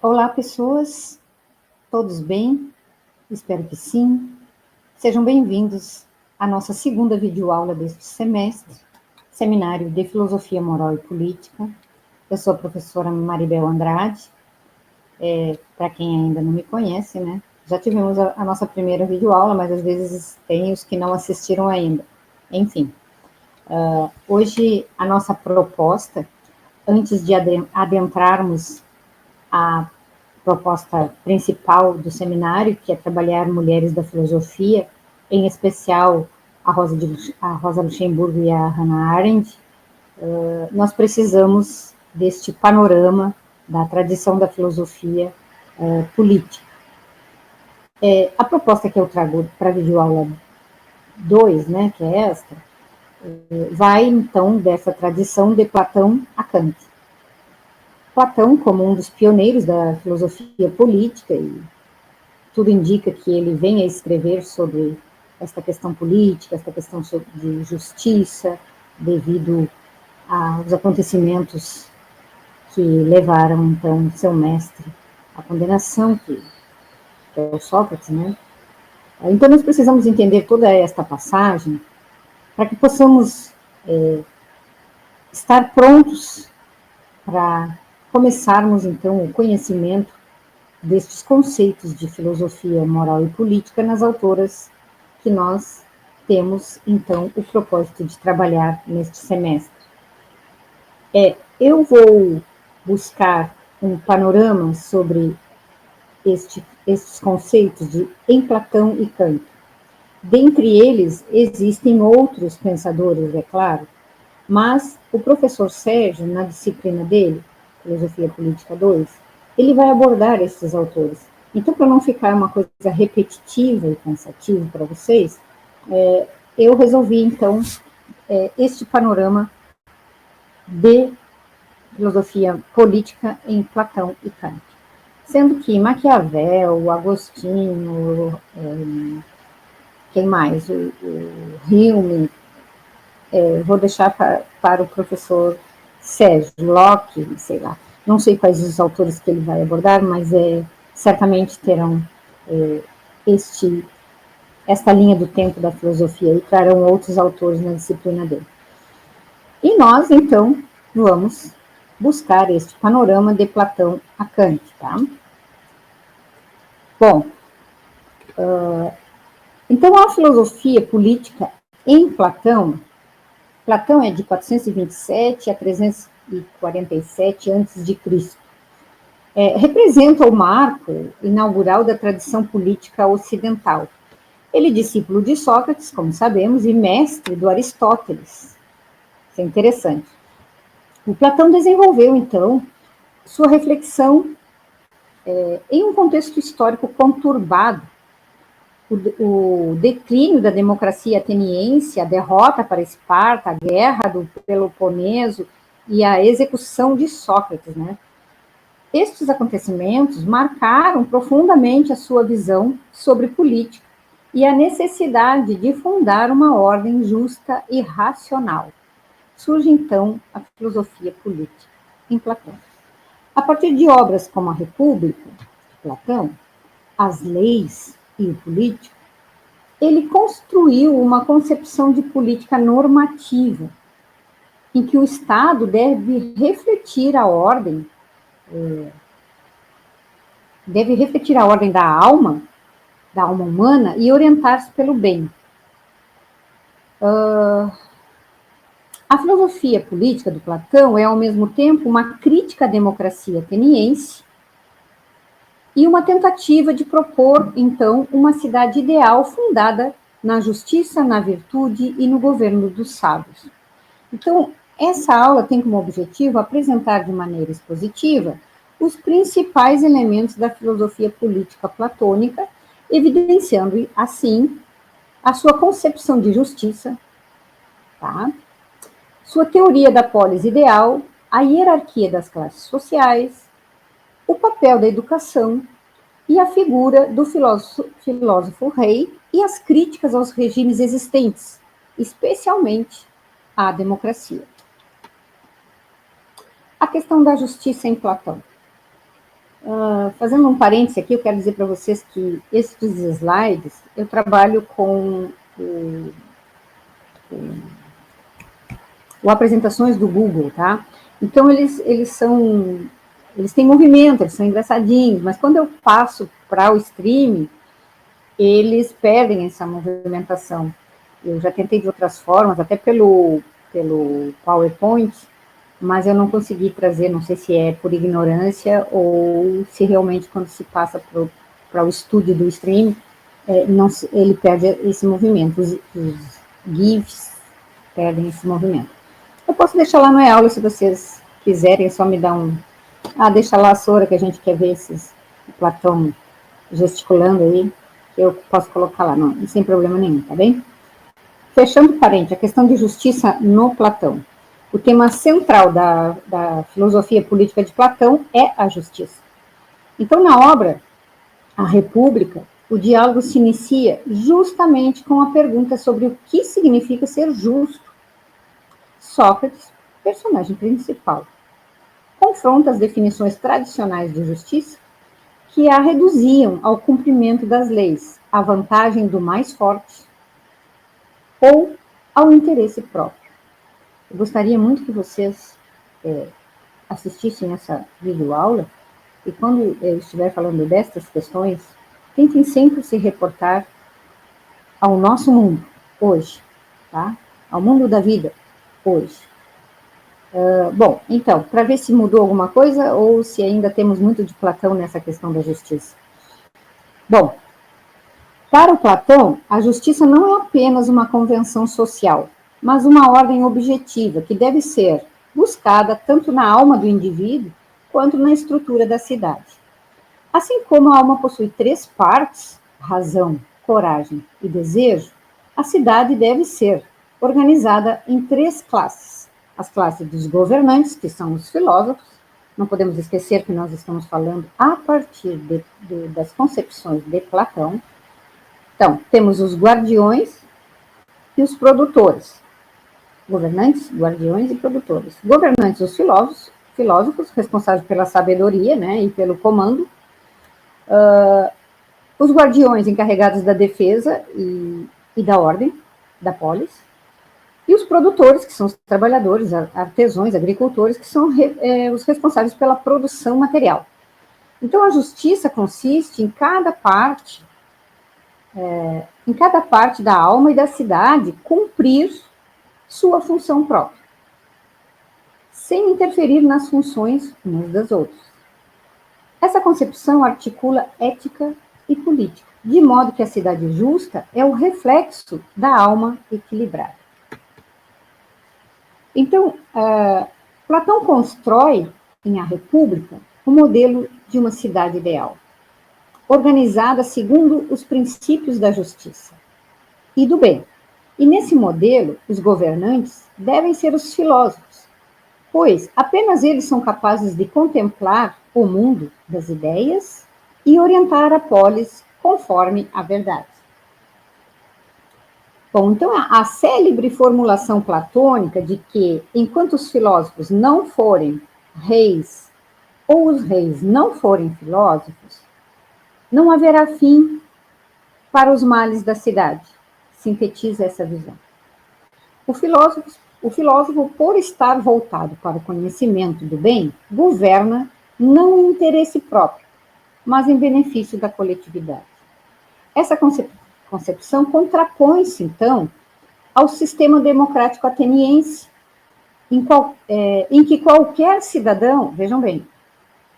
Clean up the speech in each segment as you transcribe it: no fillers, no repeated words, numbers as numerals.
Olá, pessoas, todos bem? Espero que sim. Sejam bem-vindos à nossa segunda videoaula deste semestre, Seminário de Filosofia Moral e Política. Eu sou a professora Maribel Andrade, para quem ainda não me conhece, né? Já tivemos a nossa primeira videoaula, mas às vezes tem os que não assistiram ainda. Enfim, hoje a nossa proposta, antes de adentrarmos a proposta principal do seminário, que é trabalhar mulheres da filosofia, em especial a Rosa Luxemburgo e a Hannah Arendt, nós precisamos deste panorama da tradição da filosofia política. A proposta que eu trago para a videoaula 2, né, que é esta, vai então dessa tradição de Platão a Kant. Platão, como um dos pioneiros da filosofia política, e tudo indica que ele venha a escrever sobre esta questão política, esta questão de justiça, devido aos acontecimentos que levaram, então, seu mestre à condenação, que é o Sócrates, né? Então, nós precisamos entender toda esta passagem para que possamos estar prontos para começarmos, então, o conhecimento destes conceitos de filosofia moral e política nas autoras que nós temos, então, o propósito de trabalhar neste semestre. Eu vou buscar um panorama sobre estes conceitos em Platão e Kant. Dentre eles, existem outros pensadores, é claro, mas o professor Sérgio, na disciplina dele, Filosofia Política 2, ele vai abordar esses autores. Então, para não ficar uma coisa repetitiva e cansativa para vocês, eu resolvi, então, este panorama de filosofia política em Platão e Kant. Sendo que Maquiavel, Agostinho, quem mais? O Hume, vou deixar para o professor Sérgio Locke, sei lá. Não sei quais os autores que ele vai abordar, mas certamente terão esta linha do tempo da filosofia e trarão outros autores na disciplina dele. E nós, então, vamos buscar este panorama de Platão a Kant, tá? Bom, então a filosofia política em Platão é de 427 a 347 a.C. Representa o marco inaugural da tradição política ocidental. Ele é discípulo de Sócrates, como sabemos, e mestre do Aristóteles. Isso é interessante. O Platão desenvolveu, então, sua reflexão em um contexto histórico conturbado. O declínio da democracia ateniense, a derrota para Esparta, a guerra do Peloponeso e a execução de Sócrates, né? Estes acontecimentos marcaram profundamente a sua visão sobre política e a necessidade de fundar uma ordem justa e racional. Surge, então, a filosofia política em Platão. A partir de obras como a República, de Platão, as leis e o político, ele construiu uma concepção de política normativa, em que o Estado deve refletir a ordem da alma humana e orientar-se pelo bem. A filosofia política do Platão é, ao mesmo tempo, uma crítica à democracia ateniense e uma tentativa de propor, então, uma cidade ideal fundada na justiça, na virtude e no governo dos sábios. Então, essa aula tem como objetivo apresentar de maneira expositiva os principais elementos da filosofia política platônica, evidenciando, assim, a sua concepção de justiça, tá? Sua teoria da polis ideal, a hierarquia das classes sociais, o papel da educação e a figura do filósofo rei e as críticas aos regimes existentes, especialmente à democracia. A questão da justiça em Platão. Fazendo um parênteses aqui, eu quero dizer para vocês que esses slides, eu trabalho com o apresentações do Google, tá? Então, eles têm movimento, eles são engraçadinhos, mas quando eu passo para o stream, eles perdem essa movimentação. Eu já tentei de outras formas, até pelo PowerPoint, mas eu não consegui trazer, não sei se é por ignorância ou se realmente quando se passa para o estúdio do stream, ele perde esse movimento, os GIFs perdem esse movimento. Eu posso deixar lá no e-aula se vocês quiserem, é só me dar um... deixa lá a Sora, que a gente quer ver esses Platão gesticulando aí, que eu posso colocar lá, não, sem problema nenhum, tá bem? Fechando parente, a questão de justiça no Platão. O tema central da filosofia política de Platão é a justiça. Então, na obra A República, o diálogo se inicia justamente com a pergunta sobre o que significa ser justo. Sócrates, personagem principal, confronta as definições tradicionais de justiça que a reduziam ao cumprimento das leis, à vantagem do mais forte ou ao interesse próprio. Eu gostaria muito que vocês assistissem essa videoaula e quando eu estiver falando destas questões, tentem sempre se reportar ao nosso mundo, hoje, tá? Ao mundo da vida, hoje. Bom, então, para ver se mudou alguma coisa ou se ainda temos muito de Platão nessa questão da justiça. Bom, para o Platão, a justiça não é apenas uma convenção social, mas uma ordem objetiva que deve ser buscada tanto na alma do indivíduo quanto na estrutura da cidade. Assim como a alma possui 3 partes, razão, coragem e desejo, a cidade deve ser organizada em 3 classes. As classes dos governantes, que são os filósofos, não podemos esquecer que nós estamos falando a partir das concepções de Platão. Então, temos os guardiões e os produtores. Governantes, guardiões e produtores. Governantes, os filósofos responsáveis pela sabedoria, né, e pelo comando. Os guardiões encarregados da defesa e da ordem, da polis. E os produtores, que são os trabalhadores, artesãos, agricultores, que são os responsáveis pela produção material. Então, a justiça consiste em cada parte da alma e da cidade cumprir sua função própria, sem interferir nas funções umas das outras. Essa concepção articula ética e política, de modo que a cidade justa é o reflexo da alma equilibrada. Então, Platão constrói em A República o modelo de uma cidade ideal, organizada segundo os princípios da justiça e do bem. E nesse modelo, os governantes devem ser os filósofos, pois apenas eles são capazes de contemplar o mundo das ideias e orientar a polis conforme a verdade. Bom, então a célebre formulação platônica de que, enquanto os filósofos não forem reis, ou os reis não forem filósofos, não haverá fim para os males da cidade, sintetiza essa visão. O filósofo, por estar voltado para o conhecimento do bem, governa não em interesse próprio, mas em benefício da coletividade. Essa concepção contrapõe-se, então, ao sistema democrático ateniense, em que qualquer cidadão, vejam bem,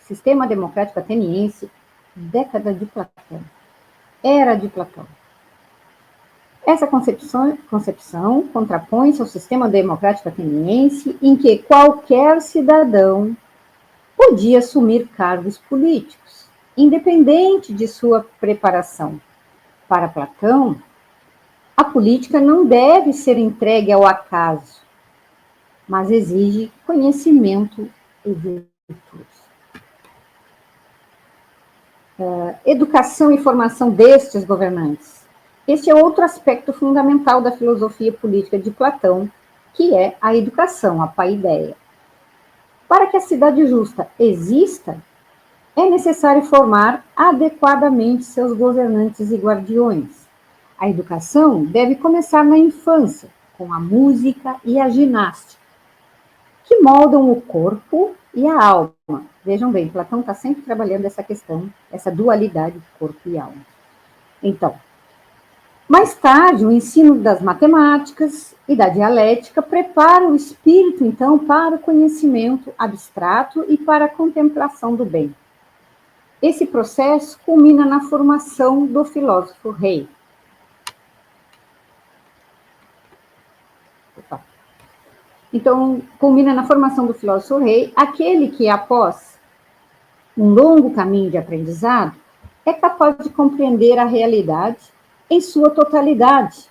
sistema democrático ateniense, década de Platão, era de Platão. Essa concepção contrapõe-se ao sistema democrático ateniense, em que qualquer cidadão podia assumir cargos políticos, independente de sua preparação. Para Platão, a política não deve ser entregue ao acaso, mas exige conhecimento e virtudes. Educação e formação destes governantes. Este é outro aspecto fundamental da filosofia política de Platão, que é a educação, a paideia. Para que a cidade justa exista, é necessário formar adequadamente seus governantes e guardiões. A educação deve começar na infância, com a música e a ginástica, que moldam o corpo e a alma. Vejam bem, Platão está sempre trabalhando essa questão, essa dualidade de corpo e alma. Então, mais tarde, o ensino das matemáticas e da dialética prepara o espírito, então, para o conhecimento abstrato e para a contemplação do bem. Esse processo culmina na formação do filósofo rei. Então, culmina na formação do filósofo rei, aquele que, após um longo caminho de aprendizado, é capaz de compreender a realidade em sua totalidade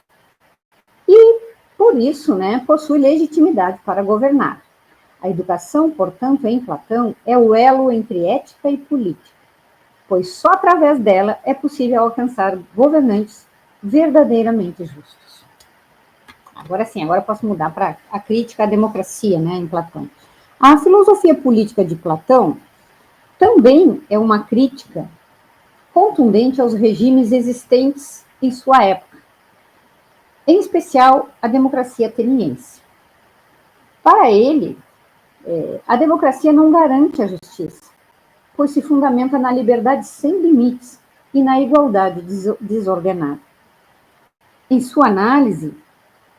e, por isso, possui legitimidade para governar. A educação, portanto, em Platão, é o elo entre ética e política, pois só através dela é possível alcançar governantes verdadeiramente justos. Agora sim, agora eu posso mudar para a crítica à democracia, em Platão. A filosofia política de Platão também é uma crítica contundente aos regimes existentes em sua época, em especial a democracia ateniense. Para ele, a democracia não garante a justiça, pois se fundamenta na liberdade sem limites e na igualdade desordenada. Em sua análise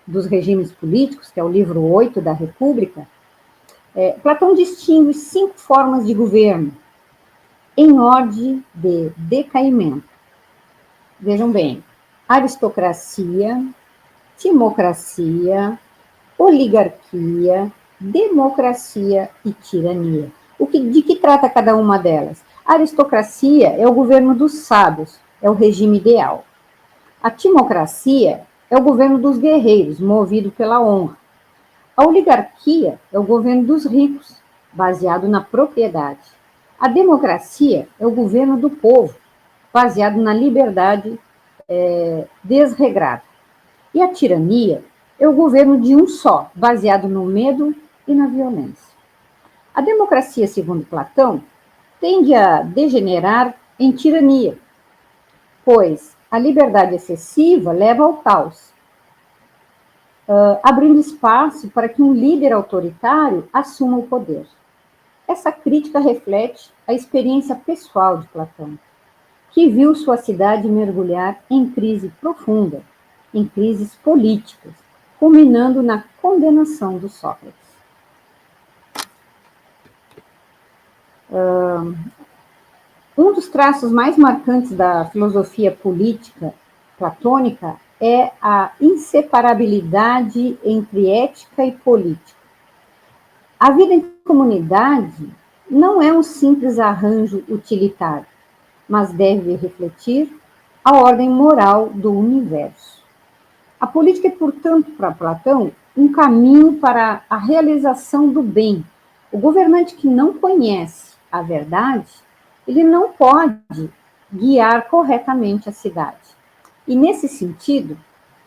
dos regimes políticos, que é o livro 8 da República, Platão distingue 5 formas de governo em ordem de decaimento. Vejam bem, aristocracia, timocracia, oligarquia, democracia e tirania. De que trata cada uma delas? A aristocracia é o governo dos sábios, é o regime ideal. A timocracia é o governo dos guerreiros, movido pela honra. A oligarquia é o governo dos ricos, baseado na propriedade. A democracia é o governo do povo, baseado na liberdade desregrada. E a tirania é o governo de um só, baseado no medo e na violência. A democracia, segundo Platão, tende a degenerar em tirania, pois a liberdade excessiva leva ao caos, abrindo espaço para que um líder autoritário assuma o poder. Essa crítica reflete a experiência pessoal de Platão, que viu sua cidade mergulhar em crise profunda, em crises políticas, culminando na condenação do Sócrates. Um dos traços mais marcantes da filosofia política platônica é a inseparabilidade entre ética e política. A vida em comunidade não é um simples arranjo utilitário, mas deve refletir a ordem moral do universo. A política é, portanto, para Platão, um caminho para a realização do bem. O governante que não conhece a verdade, ele não pode guiar corretamente a cidade. E, nesse sentido,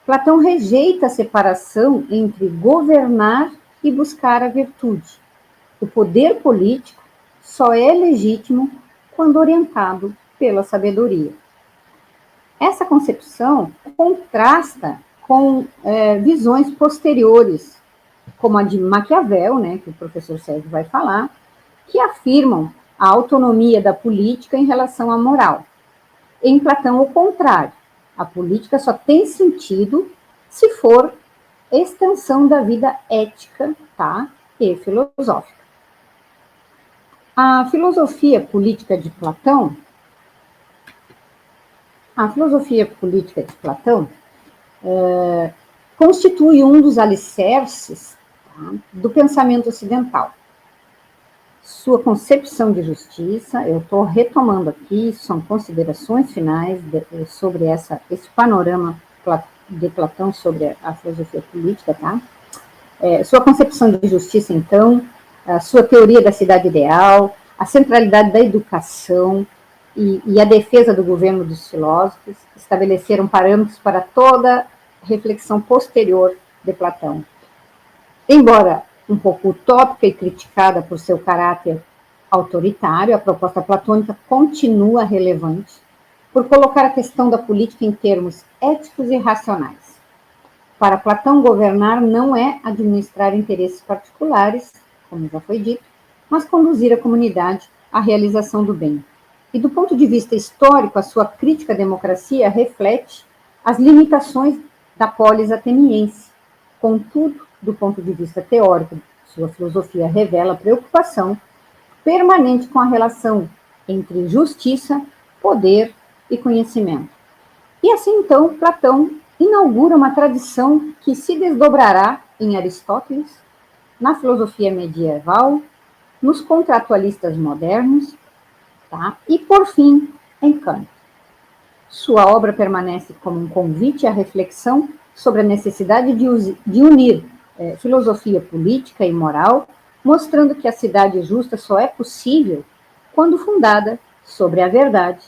Platão rejeita a separação entre governar e buscar a virtude. O poder político só é legítimo quando orientado pela sabedoria. Essa concepção contrasta com visões posteriores, como a de Maquiavel, que o professor Sérgio vai falar, que afirmam a autonomia da política em relação à moral. Em Platão, o contrário. A política só tem sentido se for extensão da vida ética, e filosófica. A filosofia política de Platão constitui um dos alicerces do pensamento ocidental. Sua concepção de justiça, eu estou retomando aqui, são considerações finais sobre esse panorama de Platão sobre a filosofia política, sua concepção de justiça, então, a sua teoria da cidade ideal, a centralidade da educação e a defesa do governo dos filósofos estabeleceram parâmetros para toda reflexão posterior de Platão. Embora um pouco utópica e criticada por seu caráter autoritário, a proposta platônica continua relevante por colocar a questão da política em termos éticos e racionais. Para Platão, governar não é administrar interesses particulares, como já foi dito, mas conduzir a comunidade à realização do bem. E do ponto de vista histórico, a sua crítica à democracia reflete as limitações da polis ateniense. Contudo, do ponto de vista teórico, sua filosofia revela preocupação permanente com a relação entre justiça, poder e conhecimento. E assim, então, Platão inaugura uma tradição que se desdobrará em Aristóteles, na filosofia medieval, nos contratualistas modernos, tá? E, por fim, em Kant. Sua obra permanece como um convite à reflexão sobre a necessidade de unir filosofia política e moral, mostrando que a cidade justa só é possível quando fundada sobre a verdade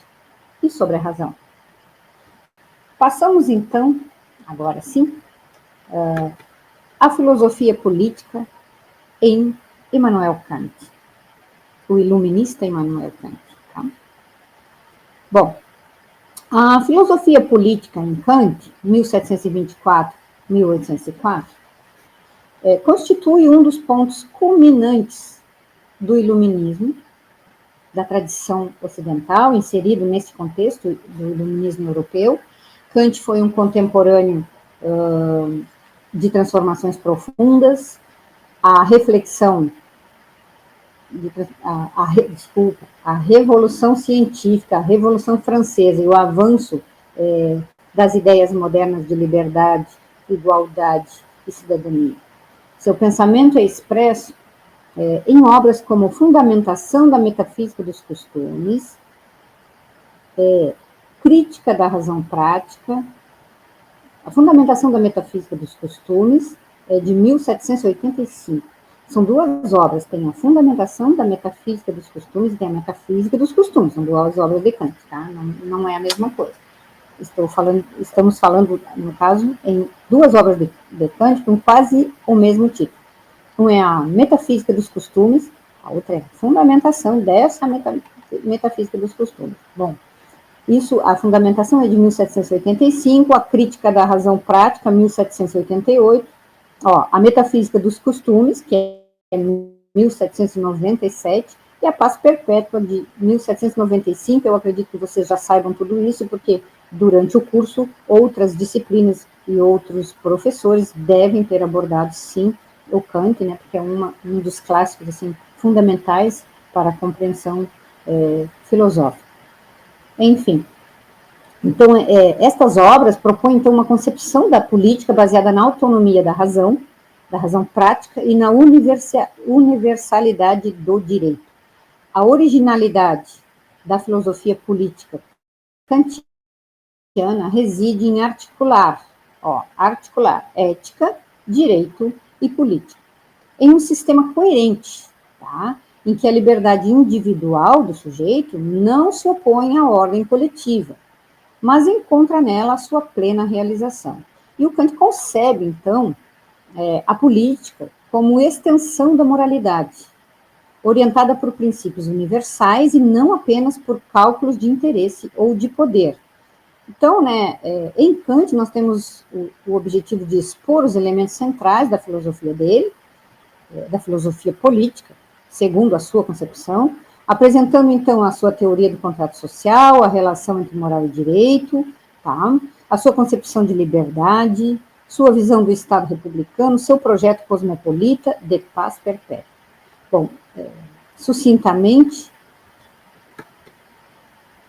e sobre a razão. Passamos, então, agora sim, à filosofia política em Immanuel Kant, o iluminista Immanuel Kant. Tá? Bom, a filosofia política em Kant, 1724-1804, constitui um dos pontos culminantes do iluminismo, da tradição ocidental, inserido nesse contexto do iluminismo europeu. Kant foi um contemporâneo de transformações profundas, a reflexão, a Revolução Científica, a Revolução Francesa e o avanço das ideias modernas de liberdade, igualdade e cidadania. Seu pensamento é expresso em obras como Fundamentação da Metafísica dos Costumes, Crítica da Razão Prática, a Fundamentação da Metafísica dos Costumes, de 1785. São duas obras, tem a Fundamentação da Metafísica dos Costumes e tem a Metafísica dos Costumes, são duas obras de Kant, tá? Não é a mesma coisa. Estamos falando, no caso, em duas obras de Kant com quase o mesmo título. Uma é a Metafísica dos Costumes, a outra é a Fundamentação dessa Metafísica dos Costumes. Bom, a Fundamentação é de 1785, a Crítica da Razão Prática, 1788, a Metafísica dos Costumes, que é 1797, e a Paz Perpétua, de 1795. Eu acredito que vocês já saibam tudo isso, porque durante o curso, outras disciplinas e outros professores devem ter abordado, sim, o Kant, né, porque é um dos clássicos assim, fundamentais para a compreensão filosófica. Enfim, então, estas obras propõem, então, uma concepção da política baseada na autonomia da razão prática e na universalidade do direito. A originalidade da filosofia política kantiana reside em articular ética, direito e política, em um sistema coerente, tá? Em que a liberdade individual do sujeito não se opõe à ordem coletiva, mas encontra nela a sua plena realização. E o Kant concebe, então, a política como extensão da moralidade, orientada por princípios universais e não apenas por cálculos de interesse ou de poder. Então, né, em Kant, nós temos o objetivo de expor os elementos centrais da filosofia dele, da filosofia política, segundo a sua concepção, apresentando, então, a sua teoria do contrato social, a relação entre moral e direito, tá? A sua concepção de liberdade, sua visão do Estado republicano, seu projeto cosmopolita de paz perpétua. Bom, sucintamente,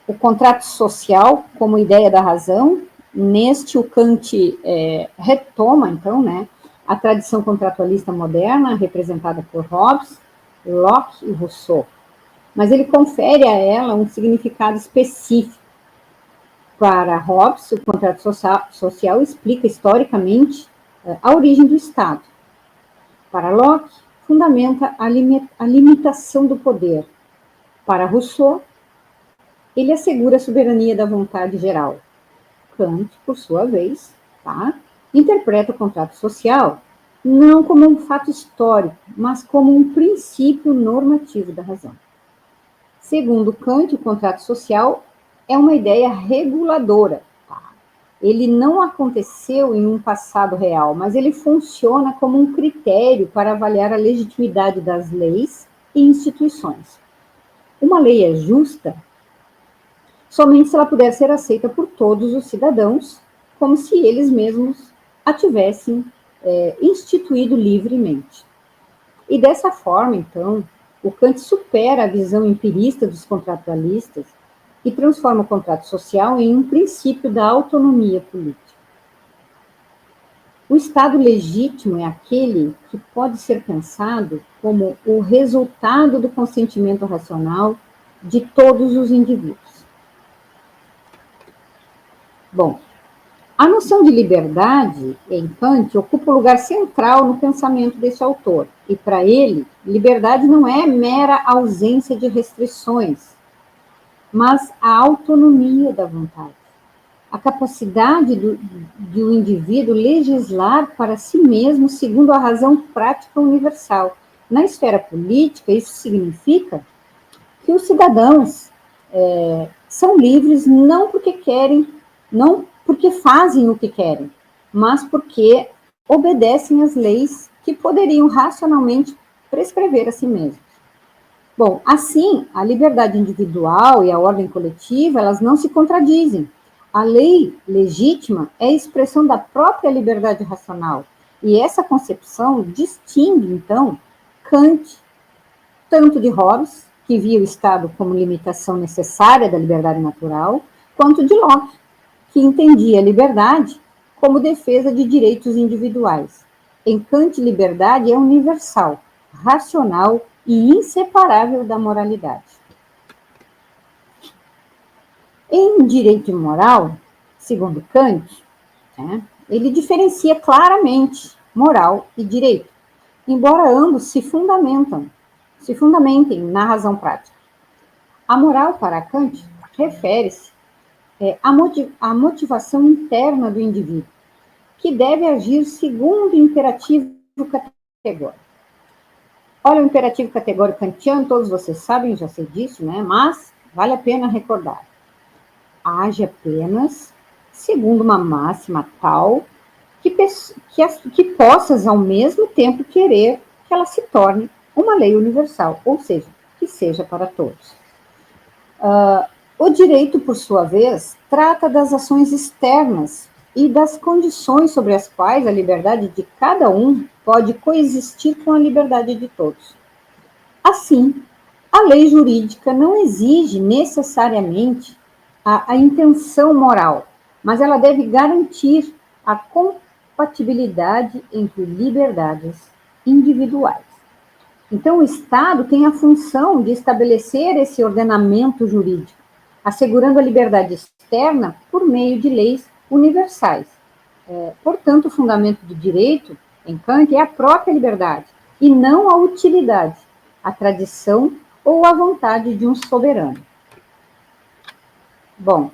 o contrato social como ideia da razão, neste o Kant retoma, então, né, a tradição contratualista moderna, representada por Hobbes, Locke e Rousseau, mas ele confere a ela um significado específico. Para Hobbes, o contrato social explica historicamente a origem do Estado. Para Locke, fundamenta a limitação do poder. Para Rousseau, ele assegura a soberania da vontade geral. Kant, por sua vez, tá, interpreta o contrato social não como um fato histórico, mas como um princípio normativo da razão. Segundo Kant, o contrato social é uma ideia reguladora. Tá? Ele não aconteceu em um passado real, mas ele funciona como um critério para avaliar a legitimidade das leis e instituições. Uma lei é justa somente se ela puder ser aceita por todos os cidadãos, como se eles mesmos a tivessem instituído livremente. E dessa forma, então, o Kant supera a visão empirista dos contratualistas e transforma o contrato social em um princípio da autonomia política. O Estado legítimo é aquele que pode ser pensado como o resultado do consentimento racional de todos os indivíduos. Bom, a noção de liberdade, em Kant, ocupa um lugar central no pensamento desse autor. E, para ele, liberdade não é mera ausência de restrições, mas a autonomia da vontade. A capacidade do indivíduo legislar para si mesmo segundo a razão prática universal. Na esfera política, isso significa que os cidadãos são livres não porque querem, não porque fazem o que querem, mas porque obedecem às leis que poderiam racionalmente prescrever a si mesmos. Bom, assim, a liberdade individual e a ordem coletiva, elas não se contradizem. A lei legítima é a expressão da própria liberdade racional, e essa concepção distingue, então, Kant, tanto de Hobbes, que via o Estado como limitação necessária da liberdade natural, quanto de Locke, que entendia a liberdade como defesa de direitos individuais. Em Kant, liberdade é universal, racional e inseparável da moralidade. Em direito e moral, segundo Kant, ele diferencia claramente moral e direito, embora ambos se fundamentem na razão prática. A moral, para Kant, refere-se à motivação interna do indivíduo, que deve agir segundo o imperativo categórico. Olha, o imperativo categórico kantiano, todos vocês sabem, já sei disso, né? Mas vale a pena recordar. Age apenas segundo uma máxima tal que possas ao mesmo tempo querer que ela se torne uma lei universal, ou seja, que seja para todos. O direito, por sua vez, trata das ações externas e das condições sobre as quais a liberdade de cada um pode coexistir com a liberdade de todos. Assim, a lei jurídica não exige necessariamente a intenção moral, mas ela deve garantir a compatibilidade entre liberdades individuais. Então, o Estado tem a função de estabelecer esse ordenamento jurídico, assegurando a liberdade externa por meio de leis universais. Portanto, o fundamento do direito, em Kant, é a própria liberdade, e não a utilidade, a tradição ou a vontade de um soberano. Bom,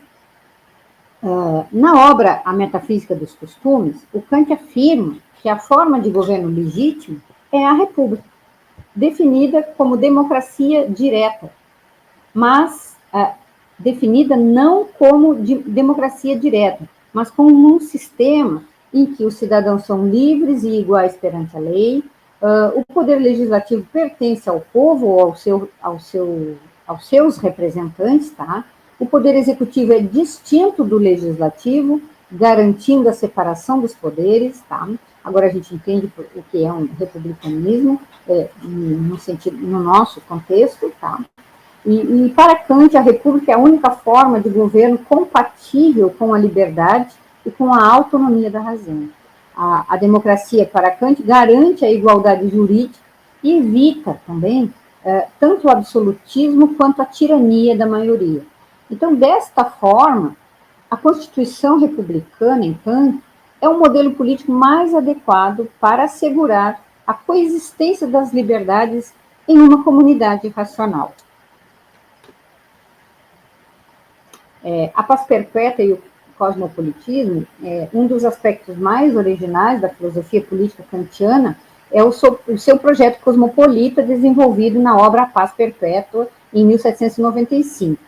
na obra A Metafísica dos Costumes, o Kant afirma que a forma de governo legítimo é a república, definida como democracia direta, mas definida não como democracia direta, mas como um sistema em que os cidadãos são livres e iguais perante a lei, o poder legislativo pertence ao povo ou aos seus representantes, tá? O poder executivo é distinto do legislativo, garantindo a separação dos poderes, tá? Agora a gente entende o que é um republicanismo, no nosso contexto, tá? E para Kant, a república é a única forma de governo compatível com a liberdade e com a autonomia da razão. A democracia, para Kant, garante a igualdade jurídica e evita também tanto o absolutismo quanto a tirania da maioria. Então, desta forma, a Constituição republicana, em Kant, é o modelo político mais adequado para assegurar a coexistência das liberdades em uma comunidade racional. A paz perpétua e o cosmopolitismo, um dos aspectos mais originais da filosofia política kantiana é o seu projeto cosmopolita desenvolvido na obra A Paz Perpétua, em 1795.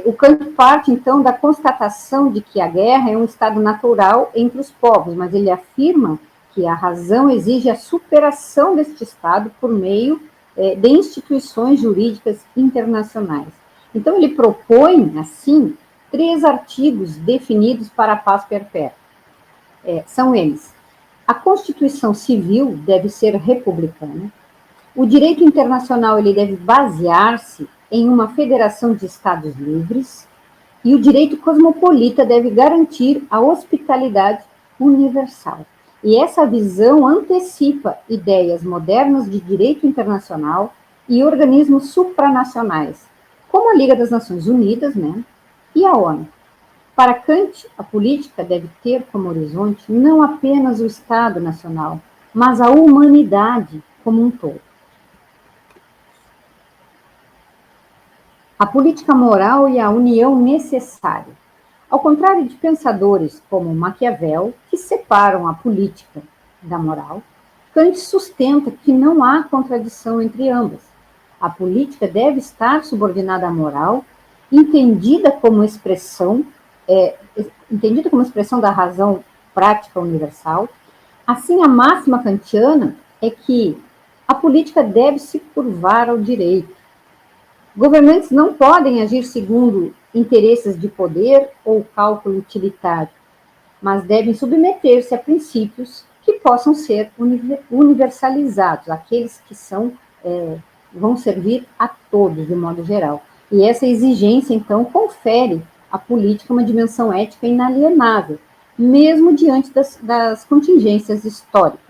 O Kant parte, então, da constatação de que a guerra é um estado natural entre os povos, mas ele afirma que a razão exige a superação deste estado por meio de instituições jurídicas internacionais. Então, ele propõe, assim, 3 artigos definidos para a paz perpétua. São eles: a Constituição Civil deve ser republicana, o direito internacional ele deve basear-se em uma federação de estados livres, e o direito cosmopolita deve garantir a hospitalidade universal. E essa visão antecipa ideias modernas de direito internacional e organismos supranacionais, como a Liga das Nações Unidas, né, e a ONU. Para Kant, a política deve ter como horizonte não apenas o Estado nacional, mas a humanidade como um todo. A política moral e a união necessária. Ao contrário de pensadores como Maquiavel, que separam a política da moral, Kant sustenta que não há contradição entre ambas. A política deve estar subordinada à moral, entendida como expressão da razão prática universal. Assim, a máxima kantiana é que a política deve se curvar ao direito. Governantes não podem agir segundo interesses de poder ou cálculo utilitário, mas devem submeter-se a princípios que possam ser universalizados, aqueles que vão servir a todos, de modo geral. E essa exigência, então, confere à política uma dimensão ética inalienável, mesmo diante das contingências históricas.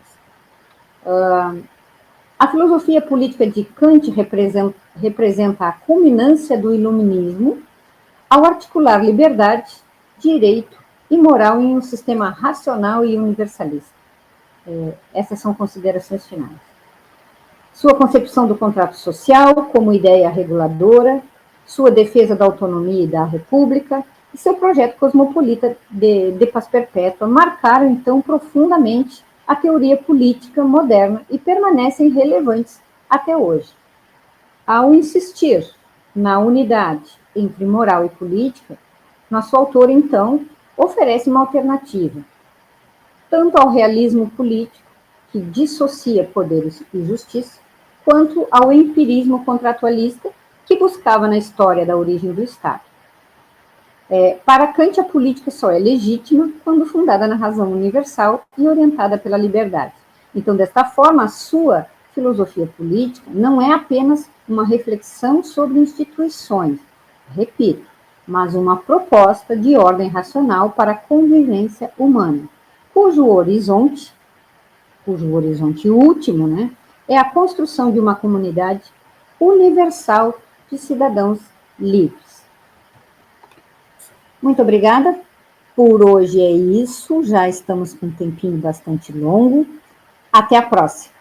A filosofia política de Kant representa a culminância do iluminismo ao articular liberdade, direito e moral em um sistema racional e universalista. Essas são considerações finais. Sua concepção do contrato social como ideia reguladora, sua defesa da autonomia e da república e seu projeto cosmopolita de paz perpétua marcaram, então, profundamente a teoria política moderna e permanecem relevantes até hoje. Ao insistir na unidade entre moral e política, nosso autor, então, oferece uma alternativa, tanto ao realismo político, que dissocia poder e justiça, quanto ao empirismo contratualista, que buscava na história da origem do Estado. Para Kant, a política só é legítima quando fundada na razão universal e orientada pela liberdade. Então, desta forma, a sua filosofia política não é apenas uma reflexão sobre instituições, repito, mas uma proposta de ordem racional para a convivência humana, cujo horizonte último, né, é a construção de uma comunidade universal de cidadãos livres. Muito obrigada. Por hoje é isso. Já estamos com um tempinho bastante longo. Até a próxima.